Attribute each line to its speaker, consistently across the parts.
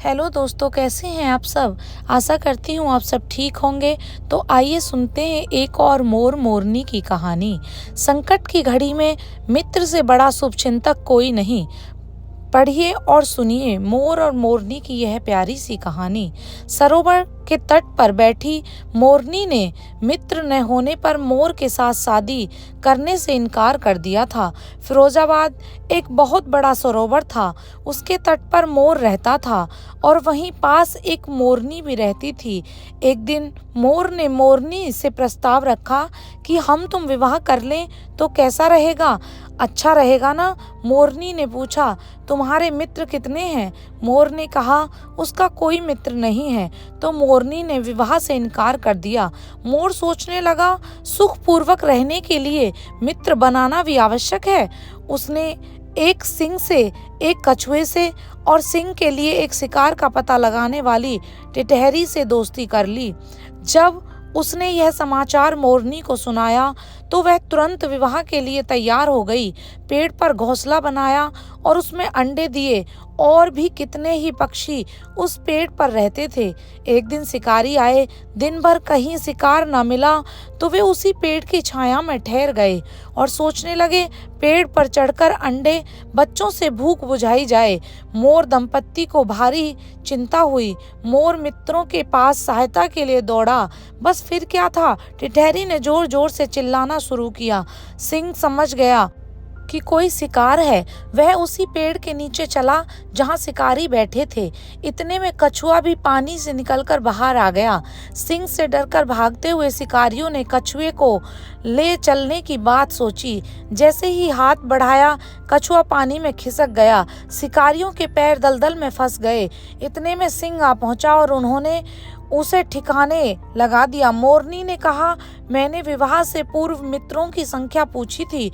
Speaker 1: Hello दोस्तों, कैसे हैं आप सब। आशा करती हूँ आप सब ठीक होंगे। तो आइए सुनते हैं एक और मोर मोरनी की कहानी। संकट की घड़ी में मित्र से बड़ा शुभचिंतक कोई नहीं। पढ़िए और सुनिए मोर और मोरनी की यह प्यारी सी कहानी। सरोवर के तट पर बैठी मोरनी ने मित्र न होने पर मोर के साथ शादी करने से इनकार कर दिया था। फिरोजाबाद एक बहुत बड़ा सरोवर था। उसके तट पर मोर रहता था और वहीं पास एक मोरनी भी रहती थी। एक दिन मोर ने मोरनी से प्रस्ताव रखा कि हम तुम विवाह कर लें तो कैसा रहेगा। अच्छा रहेगा ना? मोरनी ने पूछा। तुम्हारे मित्र कितने हैं? मोर ने कहा, उसका कोई मित्र नहीं है। तो मोरनी ने विवाह से इनकार कर दिया। मोर सोचने लगा, सुखपूर्वक रहने के लिए मित्र बनाना भी आवश्यक है। उसने एक सिंह से, एक कछुए से और सिंह के लिए एक शिकार का पता लगाने वाली टिटहरी से दोस्ती कर ली। जब उसने यह समाचार मोरनी को सुनाया तो वह तुरंत विवाह के लिए तैयार हो गई। पेड़ पर घोंसला बनाया और उसमें अंडे दिए। और भी कितने ही पक्षी उस पेड़ पर रहते थे। एक दिन शिकारी आए। दिन भर कहीं शिकार न मिला तो वे उसी पेड़ की छाया में ठहर गए और सोचने लगे, पेड़ पर चढ़कर अंडे बच्चों से भूख बुझाई जाए। मोर दंपत्ति को भारी चिंता हुई। मोर मित्रों के पास सहायता के लिए दौड़ा। बस फिर क्या था, टिटहरी ने जोर जोर से चिल्लाना शुरू किया। सिंह समझ गया कि कोई शिकार है। वह उसी पेड़ के नीचे चला जहां शिकारी बैठे थे। इतने में कछुआ भी पानी से निकलकर बाहर आ गया। सिंह से डरकर भागते हुए शिकारियों ने कछुए को ले चलने की बात सोची। जैसे ही हाथ बढ़ाया, कछुआ पानी में खिसक गया। शिकारियों के पैर दलदल में फंस गए। इतने में सिंह आ पहुंचा और उन्होंने उसे ठिकाने लगा दिया। मोरनी ने कहा, मैंने विवाह से पूर्व मित्रों की संख्या पूछी थी,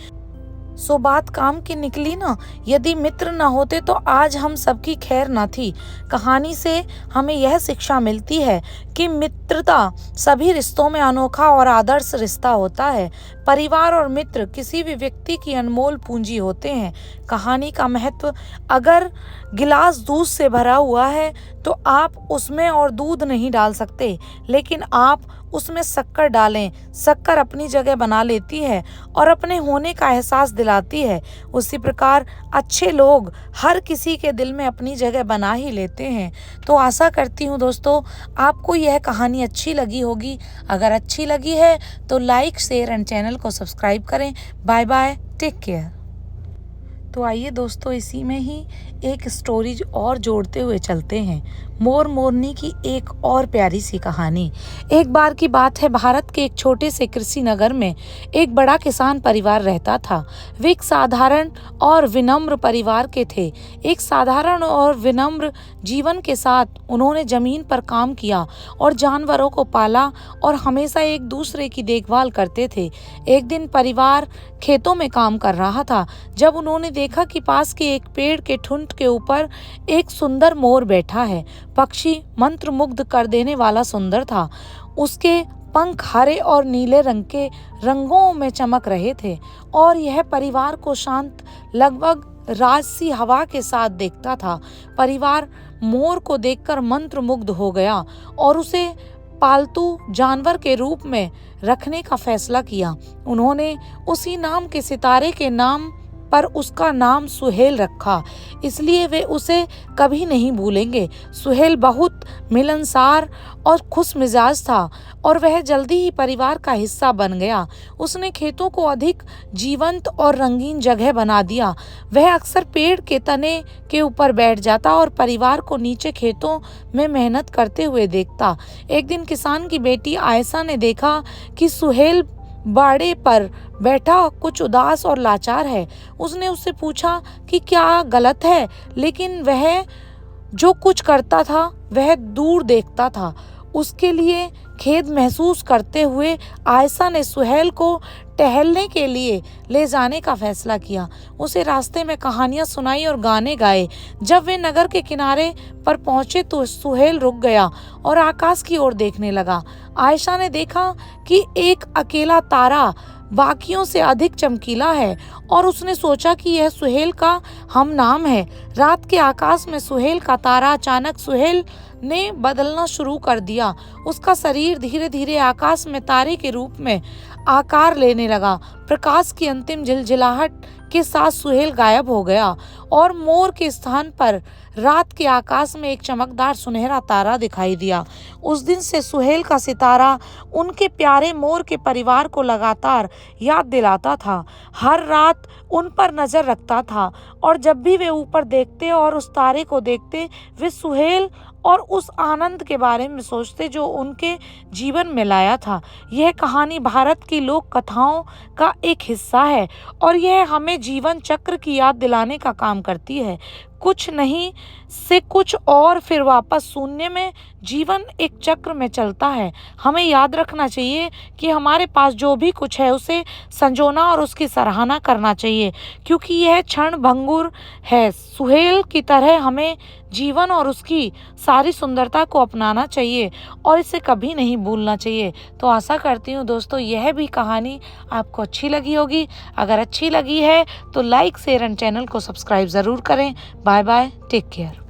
Speaker 1: सो बात काम की निकली ना। यदि मित्र न होते तो आज हम सबकी खैर न थी। कहानी से हमें यह शिक्षा मिलती है कि मित्रता सभी रिश्तों में अनोखा और आदर्श रिश्ता होता है। परिवार और मित्र किसी भी व्यक्ति की अनमोल पूंजी होते हैं। कहानी का महत्व, अगर गिलास दूध से भरा हुआ है तो आप उसमें और दूध नहीं डाल सकते, लेकिन आप उसमें शक्कर डालें। शक्कर अपनी जगह बना लेती है और अपने होने का एहसास दिलाती है। उसी प्रकार अच्छे लोग हर किसी के दिल में अपनी जगह बना ही लेते हैं। तो आशा करती हूँ दोस्तों आपको यह कहानी अच्छी लगी होगी। अगर अच्छी लगी है तो लाइक, शेयर एंड चैनल को सब्सक्राइब करें। Bye bye, take care. तो आइए दोस्तों इसी में ही एक स्टोरी और जोड़ते हुए चलते हैं। मोर मोरनी की एक और प्यारी सी कहानी। एक बार की बात है, भारत के एक छोटे से कृषि नगर में एक बड़ा किसान परिवार रहता था। वे एक साधारण और विनम्र परिवार के थे। एक साधारण और विनम्र जीवन के साथ उन्होंने जमीन पर काम किया और जानवरों को पाला और हमेशा एक दूसरे की देखभाल करते थे। एक दिन परिवार खेतों में काम कर रहा था जब उन्होंने देखा कि पास के एक पेड़ के ठुंड के ऊपर एक सुंदर मोर बैठा है। पक्षी मंत्रमुग्ध कर देने वाला सुंदर था। उसके पंख हरे और नीले रंग के रंगों में चमक रहे थे और यह परिवार को शांत, लगभग राजसी हवा के साथ देखता था। परिवार मोर को देखकर मंत्रमुग्ध हो गया और उसे पालतू जानवर के रूप में रखने का फैसला किया। उन्होंने उसी नाम के सितारे के नाम पर उसका नाम सुहेल रखा, इसलिए वे उसे कभी नहीं भूलेंगे। सुहेल बहुत मिलनसार और खुश मिजाज था और वह जल्दी ही परिवार का हिस्सा बन गया। उसने खेतों को अधिक जीवंत और रंगीन जगह बना दिया। वह अक्सर पेड़ के तने के ऊपर बैठ जाता और परिवार को नीचे खेतों में मेहनत करते हुए देखता। एक दिन किसान की बेटी आयशा ने देखा कि सुहेल बाड़े पर बैठा कुछ उदास और लाचार है। उसने उससे पूछा कि क्या गलत है, लेकिन वह जो कुछ करता था वह दूर देखता था। उसके लिए खेद महसूस करते हुए आयशा ने सुहेल को टहलने के लिए ले जाने का फैसला किया। उसे रास्ते में कहानियां सुनाई और गाने गाए। जब वे नगर के किनारे पर पहुंचे तो सुहेल रुक गया और आकाश की ओर देखने लगा। आयशा ने देखा कि एक अकेला तारा बाकियों से अधिक चमकीला है और उसने सोचा कि यह सुहेल का हम नाम है। रात के आकाश में सुहेल का तारा अचानक सुहेल ने बदलना शुरू कर दिया। उसका शरीर धीरे धीरे आकाश में तारे के रूप में आकार लेने लगा। प्रकाश की अंतिम झिलझिलाहट के साथ सुहेल गायब हो गया और मोर के स्थान पर रात के आकाश में एक चमकदार सुनहरा तारा दिखाई दिया। उस दिन से सुहेल का सितारा उनके प्यारे मोर के परिवार को लगातार याद दिलाता था। हर रात उन पर नजर रखता था और जब भी वे ऊपर देखते और उस तारे को देखते, वे सुहेल और उस आनंद के बारे में सोचते जो उनके जीवन में लाया था। यह कहानी भारत की लोक कथाओं का एक हिस्सा है और यह हमें जीवन चक्र की याद दिलाने का काम करती है। कुछ नहीं से कुछ और फिर वापस शून्य में। जीवन एक चक्र में चलता है। हमें याद रखना चाहिए कि हमारे पास जो भी कुछ है उसे संजोना और उसकी सराहना करना चाहिए, क्योंकि यह क्षण भंगुर है। सुहेल की तरह हमें जीवन और उसकी सारी सुंदरता को अपनाना चाहिए और इसे कभी नहीं भूलना चाहिए। तो आशा करती हूँ दोस्तों यह भी कहानी आपको अच्छी लगी होगी। अगर अच्छी लगी है तो लाइक शेयर एंड चैनल को सब्सक्राइब ज़रूर करें। Bye bye, take care.